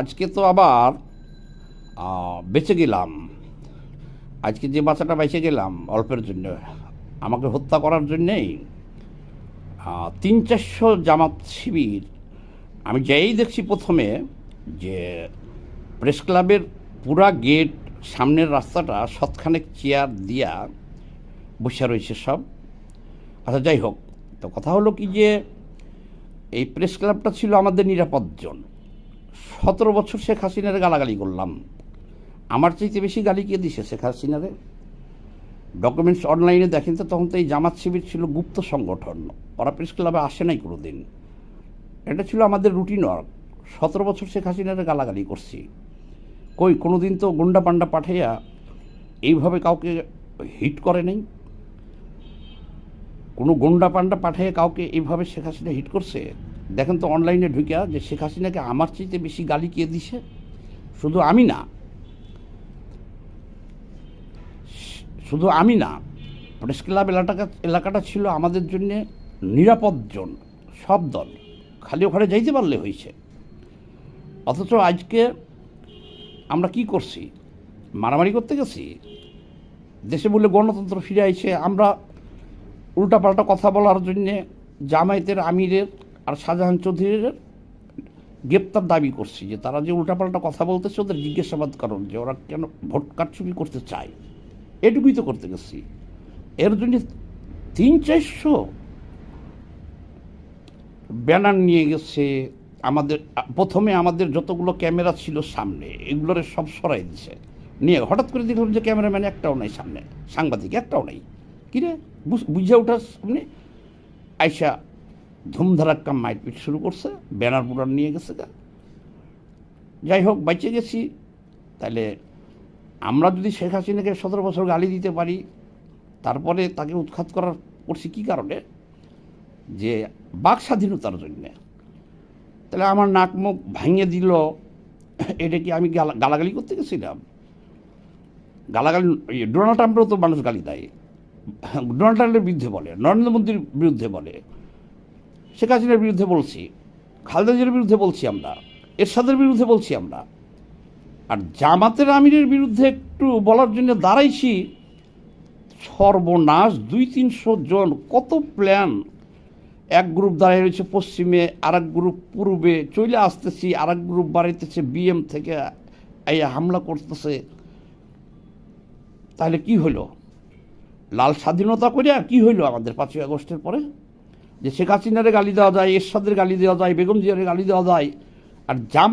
আজকে তো আবার বেঁচে গেলাম। আজকে যে বাচ্চাটা বেঁচে গেলাম অল্পের জন্য, আমাকে হত্যা করার জন্যেই 300-400 জামাত শিবির। আমি যেই দেখছি প্রথমে যে প্রেস ক্লাবের পুরা গেট সামনের রাস্তাটা শতখানেক চেয়ার দিয়া বসে রয়েছে সব। আচ্ছা, যাই হোক, তো কথা হলো কি যে এই প্রেস ক্লাবটা ছিল আমাদের নিরাপদ জোন। 17 বছর শেখ হাসিনারে গালাগালি করলাম। আমার চাইতে বেশি গালি কে দিছে শেখ হাসিনারে? ডকুমেন্টস অনলাইনে দেখেন তো, তখন তো এই জামাত শিবির ছিল গুপ্ত সংগঠন, ওরা প্রেস ক্লাবে আসে নাই কোনো দিন। এটা ছিল আমাদের রুটিন ওয়ার্ক। 17 বছর শেখ হাসিনারে গালাগালি করছি। কই কোনো দিন তো গুন্ডা পান্ডা পাঠাইয়া এইভাবে কাউকে হিট করে নেই। কোনো গুন্ডা পান্ডা পাঠিয়ে কাউকে এইভাবে শেখ হাসিনা হিট করছে? দেখেন তো অনলাইনে ঢুকিয়া যে শেখ হাসিনাকে আমার চাইতে বেশি গালি কে দিছে। শুধু আমি না, শুধু আমি না, প্রেস ক্লাব এলাকাটা ছিল আমাদের জন্য নিরাপদ জোন। সব দল খালি ওখানে যাইতে পারলে হয়েছে। অথচ আজকে আমরা কি করছি? মারামারি করতে গেছি। দেশে বলে গণতন্ত্র ফিরে আইছে, আমরা উল্টাপাল্টা কথা বলার জন্যে জামায়াতের আমিরের আর শাহজাহান চৌধুরীর গ্রেপ্তার দাবি করছি, যে তারা যে উল্টাপাল্টা কথা বলতেছে ওদের জিজ্ঞাসাবাদ করুন, যে ওরা কেন ভোট কারচুপি করতে চায়। এটুকুই তো করতে গেছি। এর জন্য 300-400 ব্যানার নিয়ে গেছে। আমাদের প্রথমে আমাদের যতগুলো ক্যামেরা ছিল সামনে, এগুলোর সব সরাই দিছে। নিয়ে হঠাৎ করে দেখলাম যে ক্যামেরাম্যান একটাও নাই সামনে, সাংবাদিক একটাও নাই। কিরে বুঝে ওঠার সামনে আইসা ধুমধারাক্কা মাইটপিট শুরু করছে, ব্যানার বুনার নিয়ে গেছে গা। যাই হোক, বেঁচে গেছি। তাহলে আমরা যদি শেখ হাসিনাকে 17 বছর গালি দিতে পারি, তারপরে তাকে উৎখাত করছি কী কারণে? যে বাক স্বাধীনতার জন্যে। তাহলে আমার নাক মুখ ভাঙিয়ে দিল, এটা কি আমি গালাগালি করতে গেছিলাম? গালাগালি ডোনাল্ড ট্রাম্পেরও তো মানুষ গালি দেয়। ডোনাল্ড ট্রাম্পের বিরুদ্ধে বলে, নরেন্দ্র মোদীর বিরুদ্ধে বলে, শেখ হাসিনার বিরুদ্ধে বলছি, খালেদা জিয়ার বিরুদ্ধে বলছি, আমরা এরশাদের বিরুদ্ধে বলছি আমরা। আর জামাতের আমিরের বিরুদ্ধে একটু বলার জন্য দাঁড়াইছি। সর্বনাশ, 200-300 জন, কত প্ল্যান। এক গ্রুপ দাঁড়িয়ে রয়েছে পশ্চিমে, আর এক গ্রুপ পূর্বে, চলে আসতেছি, আর এক গ্রুপ বাড়াইতেছে বিএম থেকে, এই হামলা করতেছে। তাহলে কি হইল? লাল স্বাধীনতা করে আর কি হইল আমাদের 5ই আগস্টের পরে? যে শেখ হাসিনারে গালি দেওয়া যায়, এরশাদের গালি দেওয়া যায়, বেগম জিয়ারে গালি দেওয়া যায়, আর জামাত